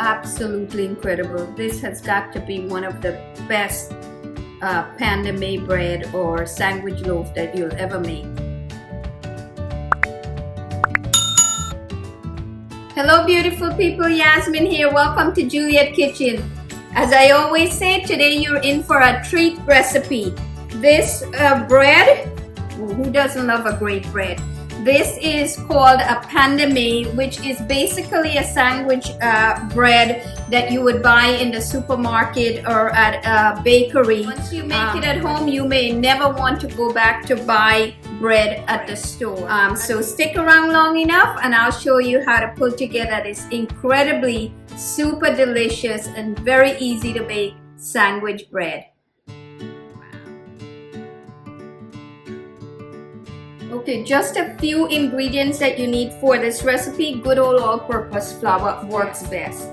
absolutely incredible. This has got to be one of the best pan de mai bread or sandwich loaf that you'll ever make. Hello beautiful people, Yasmin here. Welcome to Juliet Kitchen. As I always say, today you're in for a treat recipe. This bread, who doesn't love a great bread? This is called a pan de mai, which is basically a sandwich bread that you would buy in the supermarket or at a bakery. Once you make it at home, you may never want to go back to buy bread at the store. So stick around long enough and I'll show you how to put together this incredibly super delicious and very easy to bake sandwich bread. Okay, just a few ingredients that you need for this recipe. Good old all-purpose flour works best.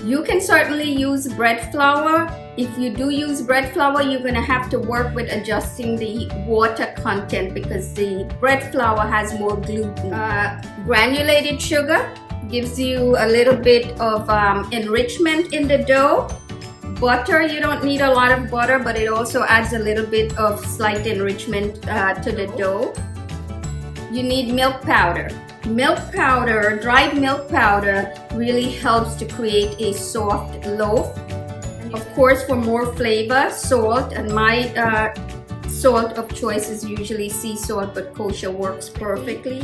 You can certainly use bread flour. If you do use bread flour, you're going to have to work with adjusting the water content because the bread flour has more gluten. Granulated sugar gives you a little bit of enrichment in the dough. Butter, you don't need a lot of butter, but it also adds a little bit of slight enrichment to the dough. You need milk powder. Milk powder, dried milk powder, really helps to create a soft loaf. Of course, for more flavor, salt, and my salt of choice is usually sea salt, but kosher works perfectly.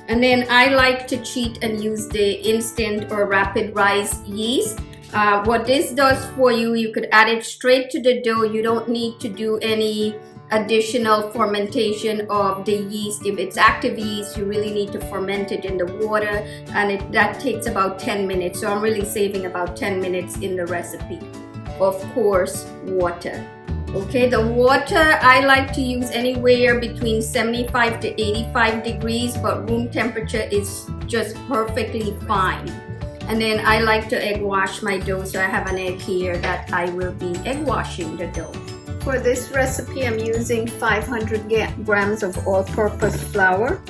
And then I like to cheat and use the instant or rapid rise yeast. What this does for you, you could add it straight to the dough. You don't need to do any additional fermentation of the yeast. If it's active yeast, you really need to ferment it in the water, and that takes about 10 minutes. So I'm really saving about 10 minutes in the recipe. Of course, water. Okay, the water I like to use anywhere between 75 to 85 degrees, but room temperature is just perfectly fine. And then I like to egg wash my dough, so I have an egg here that I will be egg washing the dough. For this recipe, I'm using 500 grams of all-purpose flour,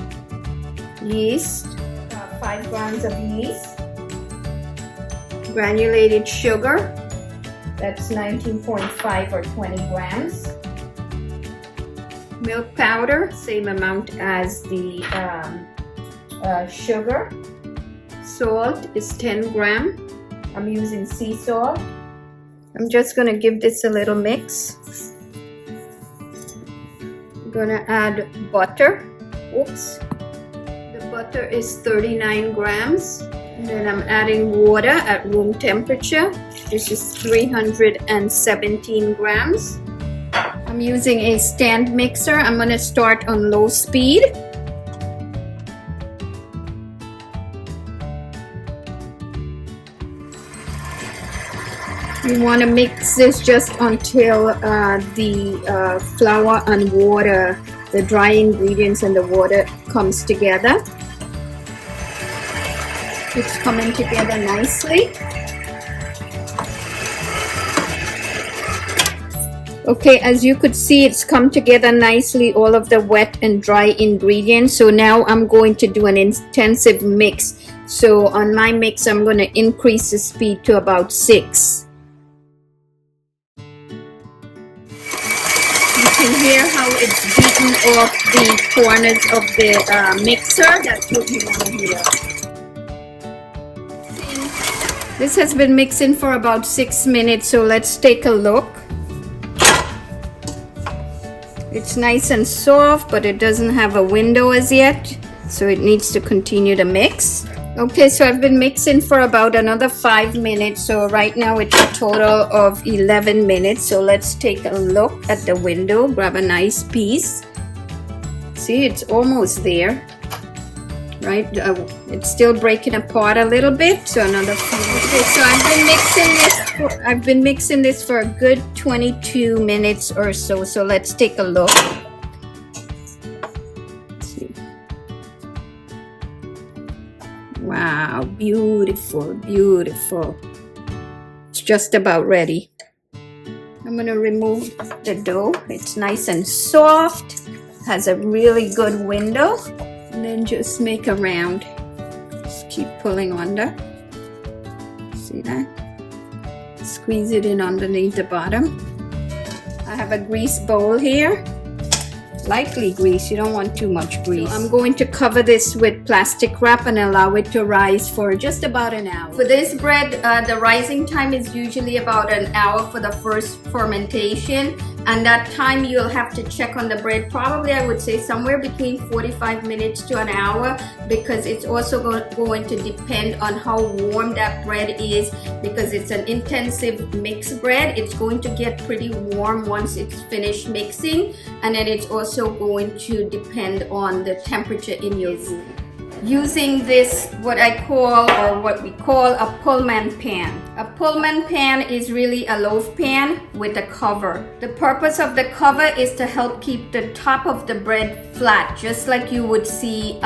yeast, 5 grams of yeast, granulated sugar, that's 19.5 or 20 grams, milk powder, same amount as the sugar, salt is 10 grams, I'm using sea salt. I'm just going to give this a little mix. I'm going to add butter. Oops. The butter is 39 grams. And then I'm adding water at room temperature. This is 317 grams. I'm using a stand mixer. I'm going to start on low speed. You want to mix this just until the flour and water, the dry ingredients and the water comes together. It's coming together nicely. Okay, as you could see, it's come together nicely, all of the wet and dry ingredients. So now I'm going to do an intensive mix. So on my mix, I'm going to increase the speed to about 6. You can hear how it's beaten off the corners of the mixer. That's what you want to hear. This has been mixing for about 6 minutes, so let's take a look. It's nice and soft, but it doesn't have a window as yet, so it needs to continue to mix. Okay, so I've been mixing for about another 5 minutes, so right now it's a total of 11 minutes. So let's take a look at the window, grab a nice piece. See, it's almost there, right? It's still breaking apart a little bit, so another few. Okay, so I've been mixing this for a good 22 minutes or so. So let's take a look. Wow, beautiful, beautiful. It's just about ready. I'm going to remove the dough. It's nice and soft, has a really good window. And then just make a round. Just keep pulling under. See? See that? Squeeze it in underneath the bottom. I have a grease bowl here. Lightly grease, you don't want too much grease. So I'm going to cover this with plastic wrap and allow it to rise for just about an hour. For this bread, the rising time is usually about an hour for the first fermentation, and that time you'll have to check on the bread. Probably I would say somewhere between 45 minutes to an hour, because it's also going to depend on how warm that bread is, because it's an intensive mixed bread. It's going to get pretty warm once it's finished mixing, and then it's also going to depend on the temperature in your room. Using this, what I call, or what we call, a Pullman pan. A Pullman pan is really a loaf pan with a cover. The purpose of the cover is to help keep the top of the bread flat, just like you would see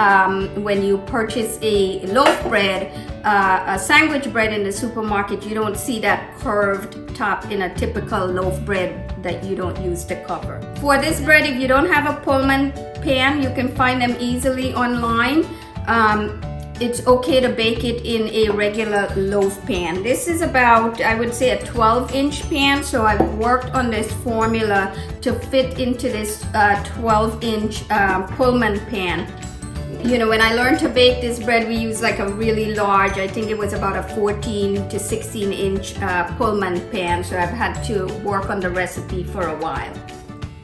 when you purchase a loaf bread, a sandwich bread in the supermarket. You don't see that curved top in a typical loaf bread that you don't use the cover. For this bread, if you don't have a Pullman pan, you can find them easily online. It's okay to bake it in a regular loaf pan. This is about, I would say, a 12-inch pan, so I've worked on this formula to fit into this 12-inch Pullman pan. You know, when I learned to bake this bread, we used like a really large, I think it was about a 14 to 16-inch Pullman pan, so I've had to work on the recipe for a while.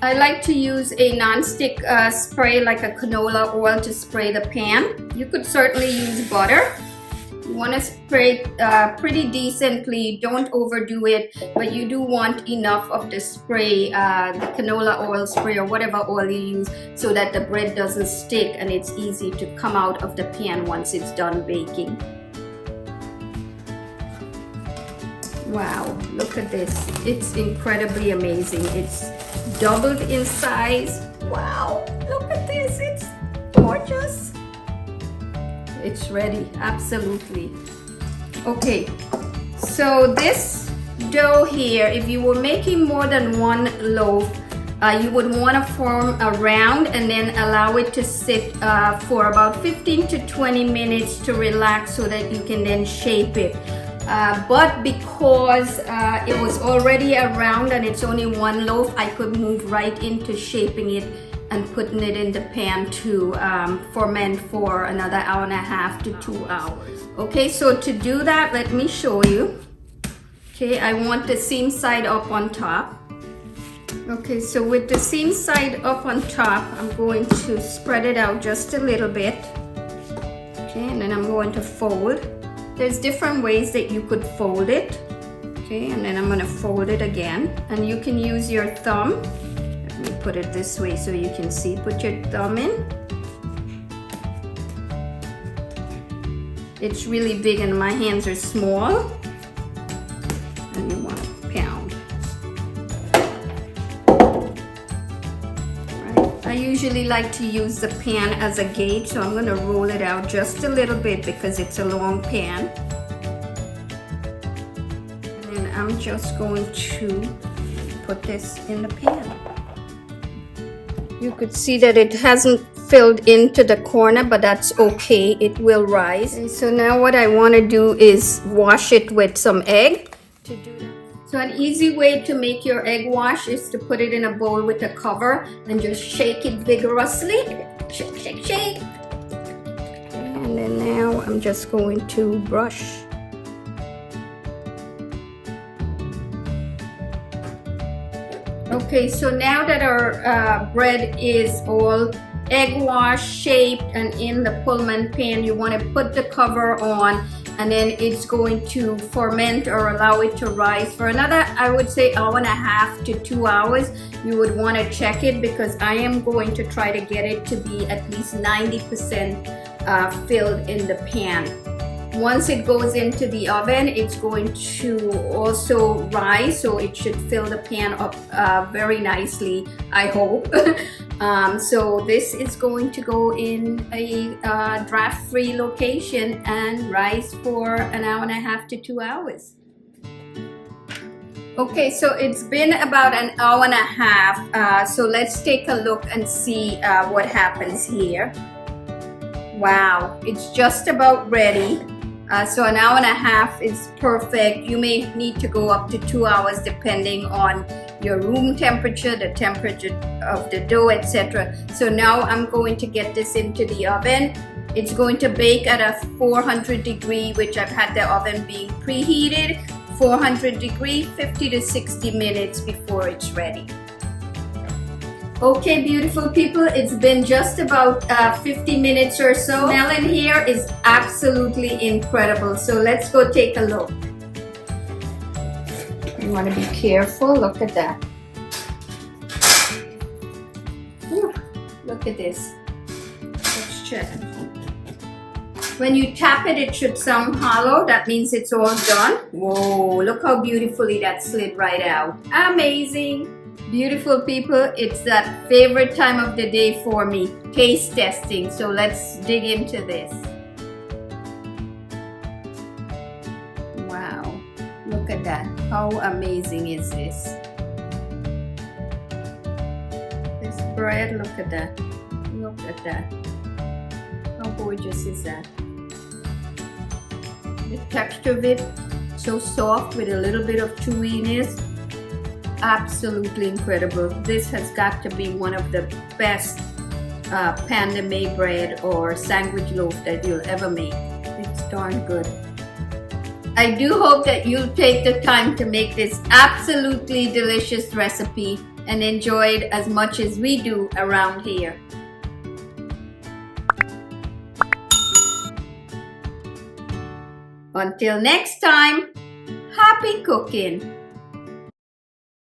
I like to use a non-stick spray, like a canola oil, to spray the pan. You could certainly use butter. You want to spray pretty decently, don't overdo it, but you do want enough of the spray, the canola oil spray or whatever oil you use, so that the bread doesn't stick and it's easy to come out of the pan once it's done baking. Wow, look at this. It's incredibly amazing. It's doubled in size. Wow, look at this. It's gorgeous. It's ready, absolutely. Okay, so this dough here, if you were making more than one loaf, you would want to form a round and then allow it to sit for about 15 to 20 minutes to relax, so that you can then shape it. But because it was already a round and it's only one loaf, I could move right into shaping it and putting it in the pan to ferment for another hour and a half to 2 hours. Okay, so to do that, let me show you. Okay, I want the seam side up on top. Okay, so with the seam side up on top, I'm going to spread it out just a little bit. Okay, and then I'm going to fold. There's different ways that you could fold it. Okay, and then I'm going to fold it again. And you can use your thumb. Let me put it this way so you can see. Put your thumb in. It's really big and my hands are small. And you want to pound. Right. I usually like to use the pan as a gauge, so I'm going to roll it out just a little bit because it's a long pan. And then I'm just going to put this in the pan. You could see that it hasn't filled into the corner, but that's okay, it will rise. Okay, so now what I want to do is wash it with some egg. To do that, so an easy way to make your egg wash is to put it in a bowl with a cover and just shake it vigorously. Shake, shake, shake. And then now I'm just going to brush. Okay, so now that our bread is all egg wash, shaped, and in the Pullman pan, you want to put the cover on, and then it's going to ferment or allow it to rise for another, I would say, hour and a half to 2 hours. You would want to check it because I am going to try to get it to be at least 90% filled in the pan. Once it goes into the oven, it's going to also rise, so it should fill the pan up very nicely, I hope. So this is going to go in a draft-free location and rise for an hour and a half to 2 hours. Okay, so it's been about an hour and a half, so let's take a look and see what happens here. Wow, it's just about ready. So an hour and a half is perfect. You may need to go up to 2 hours depending on your room temperature, the temperature of the dough, etc. So now I'm going to get this into the oven. It's going to bake at a 400 degree, which I've had the oven being preheated. 400 degree, 50 to 60 minutes before it's ready. Okay, beautiful people, it's been just about 50 minutes or so. Smell in here is absolutely incredible. So let's go take a look. You want to be careful. Look at that. Ooh, look at this. Let's check. When you tap it, it should sound hollow. That means it's all done. Whoa, look how beautifully that slid right out. Amazing. Beautiful people, it's that favorite time of the day for me, taste testing. So let's dig into this. Wow, look at that. How amazing is this? This bread, look at that. Look at that. How gorgeous is that? The texture of it, so soft with a little bit of chewiness. Absolutely incredible. This has got to be one of the best pan de mai bread or sandwich loaf that you'll ever make. It's darn good. I do hope that you'll take the time to make this absolutely delicious recipe and enjoy it as much as we do around here. Until next time, happy cooking!